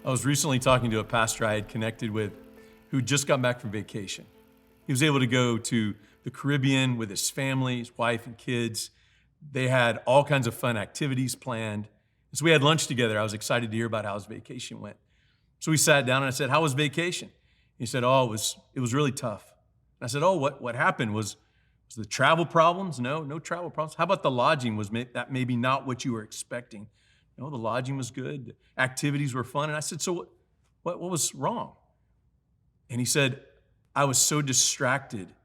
I was recently talking to a pastor I had connected with who just got back from vacation. He was able to go to the Caribbean with his family, his wife and kids. They had all kinds of fun activities planned. So we had lunch together. I was excited to hear about how his vacation went. So we sat down and I said, "How was vacation?" He said, "Oh, it was really tough." And I said, "Oh, what happened? Was the travel problems?" No travel problems. "How about the lodging? Was that maybe not what you were expecting?" "No, the lodging was good. The activities were fun." And I said, "So what was wrong?" And he said, "I was so distracted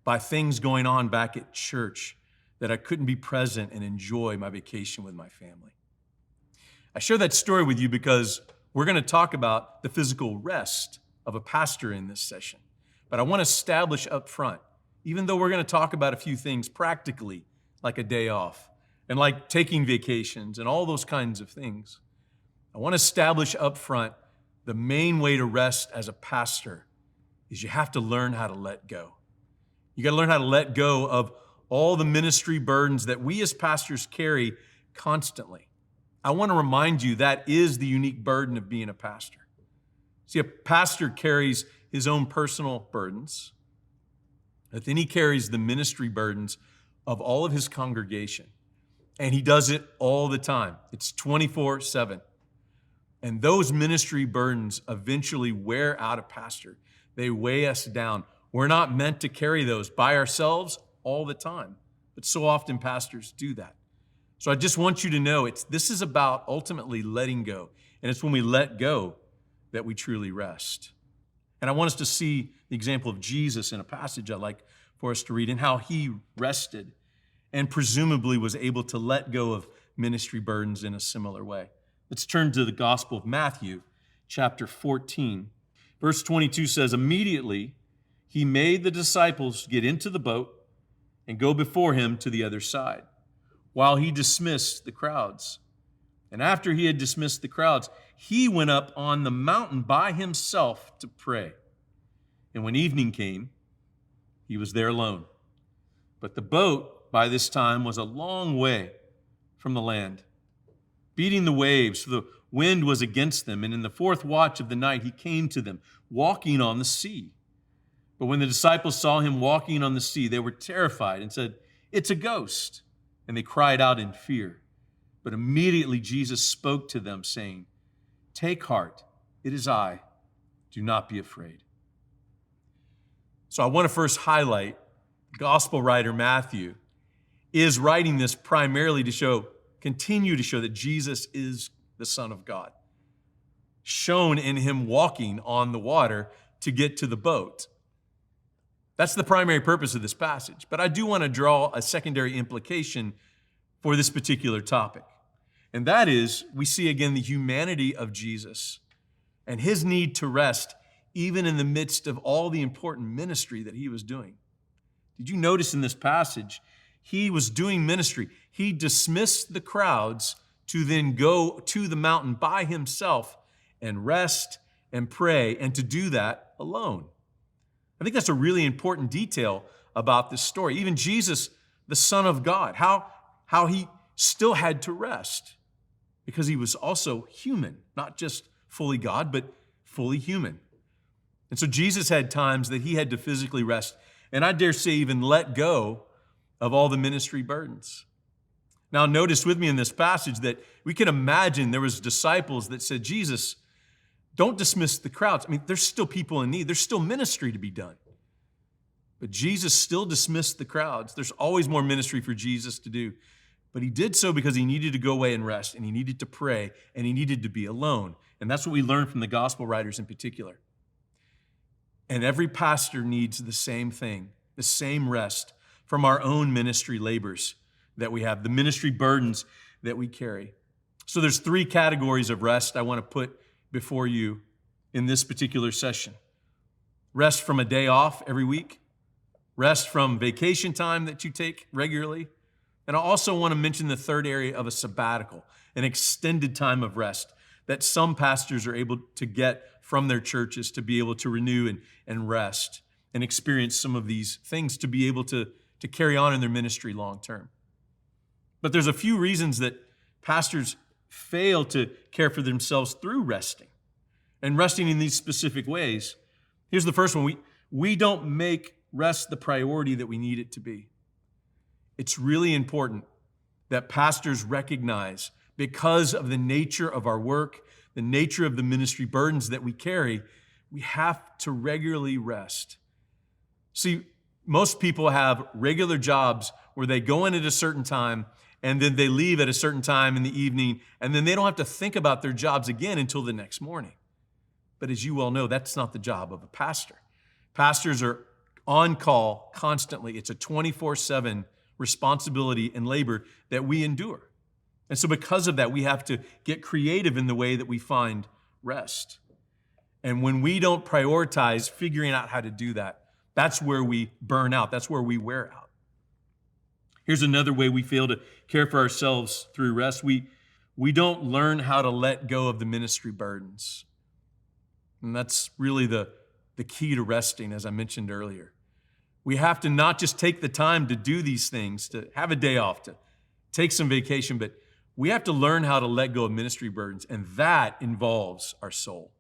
by things going on back at church that I couldn't be present and enjoy my vacation with my family." I share that story with you because we're going to talk about the physical rest of a pastor in this session. But I want to establish up front, even though we're going to talk about a few things practically, like a day off, and like taking vacations and all those kinds of things, I want to establish up front the main way to rest as a pastor is you have to learn how to let go. You got to learn how to let go of all the ministry burdens that we as pastors carry constantly. I want to remind you that is the unique burden of being a pastor. See, a pastor carries his own personal burdens, but then he carries the ministry burdens of all of his congregation. And he does it all the time. It's 24/7. And those ministry burdens eventually wear out a pastor. They weigh us down. We're not meant to carry those by ourselves all the time, but so often pastors do that. So I just want you to know this is about ultimately letting go. And it's when we let go that we truly rest. And I want us to see the example of Jesus in a passage I'd like for us to read and how he rested and presumably was able to let go of ministry burdens in a similar way. Let's turn to the Gospel of Matthew, chapter 14. Verse 22 says, "Immediately he made the disciples get into the boat and go before him to the other side, while he dismissed the crowds. And after he had dismissed the crowds, he went up on the mountain by himself to pray. And when evening came, he was there alone. But the boat by this time was a long way from the land, beating the waves, for the wind was against them. And in the fourth watch of the night, he came to them, walking on the sea. But when the disciples saw him walking on the sea, they were terrified and said, 'It's a ghost.' And they cried out in fear. But immediately Jesus spoke to them, saying, 'Take heart, it is I. Do not be afraid.'" So I want to first highlight the gospel writer Matthew is writing this primarily to continue to show that Jesus is the Son of God, shown in him walking on the water to get to the boat. That's the primary purpose of this passage. But I do want to draw a secondary implication for this particular topic. And that is, we see again the humanity of Jesus and his need to rest even in the midst of all the important ministry that he was doing. Did you notice in this passage, he was doing ministry. He dismissed the crowds to then go to the mountain by himself and rest and pray, and to do that alone. I think that's a really important detail about this story. Even Jesus, the Son of God, how he still had to rest because he was also human, not just fully God, but fully human. And so Jesus had times that he had to physically rest, and I dare say even let go of all the ministry burdens. Now notice with me in this passage that we can imagine there was disciples that said, "Jesus, don't dismiss the crowds. I mean, there's still people in need. There's still ministry to be done." But Jesus still dismissed the crowds. There's always more ministry for Jesus to do. But he did so because he needed to go away and rest, and he needed to pray, and he needed to be alone. And that's what we learn from the gospel writers in particular. And every pastor needs the same thing, the same rest from our own ministry labors that we have, the ministry burdens that we carry. So there's three categories of rest I want to put before you in this particular session. Rest from a day off every week, rest from vacation time that you take regularly, and I also want to mention the third area of a sabbatical, an extended time of rest that some pastors are able to get from their churches to be able to renew and rest and experience some of these things to be able to carry on in their ministry long term. But there's a few reasons that pastors fail to care for themselves through resting. and resting in these specific ways. Here's the first one. We don't make rest the priority that we need it to be. It's really important that pastors recognize, because of the nature of our work, the nature of the ministry burdens that we carry, we have to regularly rest. See, most people have regular jobs where they go in at a certain time and then they leave at a certain time in the evening, and then they don't have to think about their jobs again until the next morning. But as you well know, that's not the job of a pastor. Pastors are on call constantly. It's a 24/7 responsibility and labor that we endure. And so because of that, we have to get creative in the way that we find rest. And when we don't prioritize figuring out how to do that, that's where we burn out. That's where we wear out. Here's another way we fail to care for ourselves through rest. We don't learn how to let go of the ministry burdens. And that's really the key to resting, as I mentioned earlier. We have to not just take the time to do these things, to have a day off, to take some vacation, but we have to learn how to let go of ministry burdens, and that involves our soul.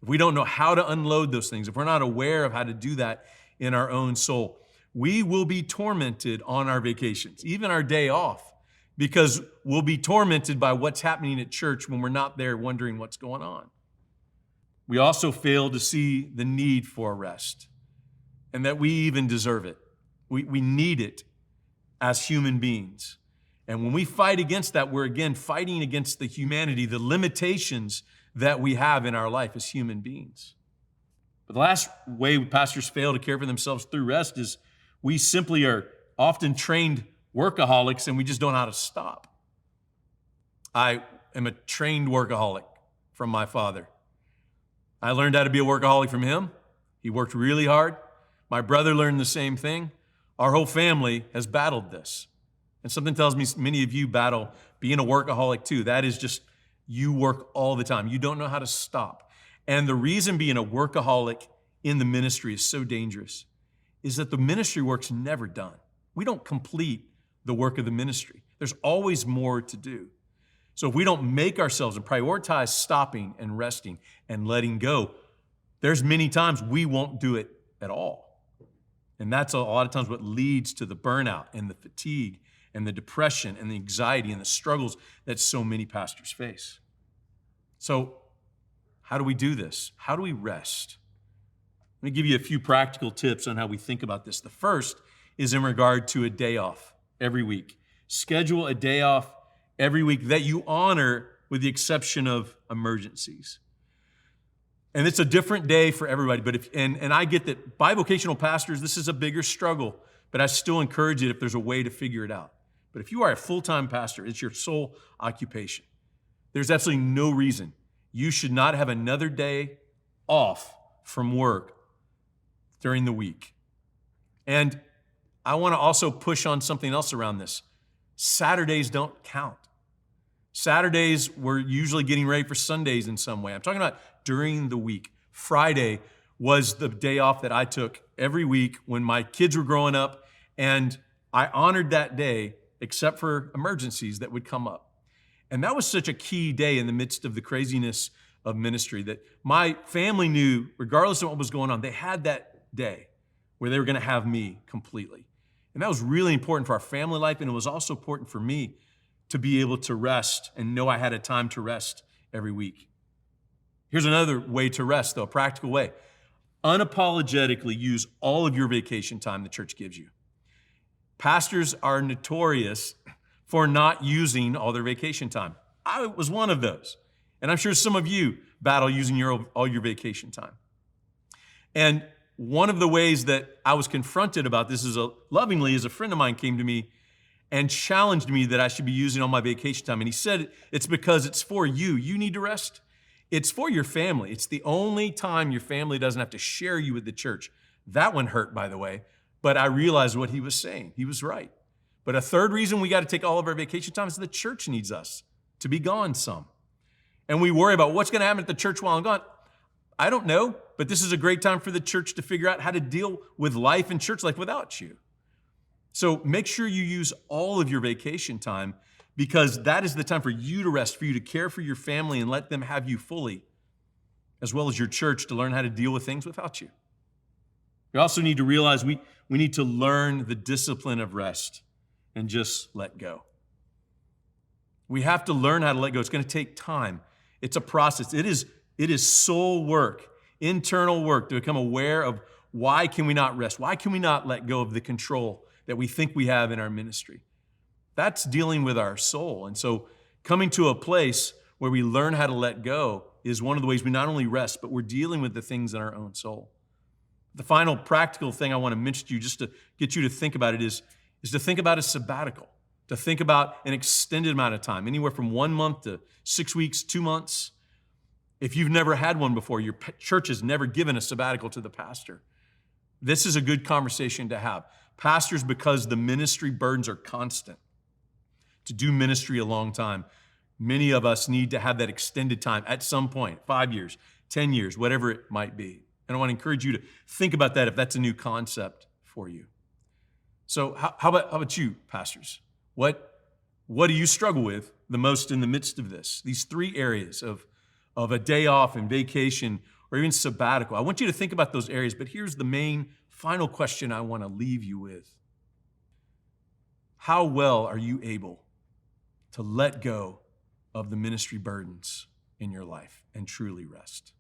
If we don't know how to unload those things, if we're not aware of how to do that in our own soul, we will be tormented on our vacations, even our day off, because we'll be tormented by what's happening at church when we're not there wondering what's going on. We also fail to see the need for rest and that we even deserve it. We need it as human beings. And when we fight against that, we're again fighting against the humanity, the limitations that we have in our life as human beings. But the last way pastors fail to care for themselves through rest is we simply are often trained workaholics and we just don't know how to stop. I am a trained workaholic from my father. I learned how to be a workaholic from him. He worked really hard. My brother learned the same thing. Our whole family has battled this. And something tells me many of you battle being a workaholic too. That is just, you work all the time. You don't know how to stop. And the reason being a workaholic in the ministry is so dangerous is that the ministry work's never done. We don't complete the work of the ministry. There's always more to do. So if we don't make ourselves and prioritize stopping and resting and letting go, there's many times we won't do it at all. And that's a lot of times what leads to the burnout and the fatigue and the depression and the anxiety and the struggles that so many pastors face. So how do we do this? How do we rest? Let me give you a few practical tips on how we think about this. The first is in regard to a day off every week. Schedule a day off every week that you honor with the exception of emergencies. And it's a different day for everybody, but and I get that bivocational pastors, this is a bigger struggle, but I still encourage it if there's a way to figure it out. But if you are a full-time pastor, it's your sole occupation. There's absolutely no reason you should not have another day off from work during the week. And I want to also push on something else around this. Saturdays don't count. Saturdays, we're usually getting ready for Sundays in some way. I'm talking about during the week. Friday was the day off that I took every week when my kids were growing up, and I honored that day except for emergencies that would come up. And that was such a key day in the midst of the craziness of ministry that my family knew, regardless of what was going on, they had that day where they were going to have me completely. And that was really important for our family life, and it was also important for me to be able to rest and know I had a time to rest every week. Here's another way to rest, though, a practical way. Unapologetically use all of your vacation time the church gives you. Pastors are notorious for not using all their vacation time. I was one of those. And I'm sure some of you battle using all your vacation time. And one of the ways that I was confronted about this is lovingly as a friend of mine came to me and challenged me that I should be using all my vacation time. And he said, it's because it's for you. You need to rest. It's for your family. It's the only time your family doesn't have to share you with the church. That one hurt, by the way, but I realized what he was saying. He was right. But a third reason we got to take all of our vacation time is the church needs us to be gone some. And we worry about what's going to happen at the church while I'm gone. I don't know, but this is a great time for the church to figure out how to deal with life and church life without you. So make sure you use all of your vacation time because that is the time for you to rest, for you to care for your family and let them have you fully. as well as your church to learn how to deal with things without you. We also need to realize we need to learn the discipline of rest and just let go. We have to learn how to let go. It's going to take time. It's a process. It is soul work, internal work to become aware of why can we not rest? Why can we not let go of the control that we think we have in our ministry? That's dealing with our soul. And so coming to a place where we learn how to let go is one of the ways we not only rest, but we're dealing with the things in our own soul. The final practical thing I want to mention to you, just to get you to think about it, is to think about a sabbatical, to think about an extended amount of time, anywhere from 1 month to 6 weeks, 2 months. If you've never had one before, your church has never given a sabbatical to the pastor, this is a good conversation to have. Pastors, because the ministry burdens are constant, to do ministry a long time, many of us need to have that extended time at some point, 5 years, 10 years, whatever it might be. And I want to encourage you to think about that if that's a new concept for you. So how about you, pastors? What do you struggle with the most in the midst of this? These 3 areas of a day off and vacation or even sabbatical. I want you to think about those areas, but here's the main final question I want to leave you with. How well are you able to let go of the ministry burdens in your life and truly rest?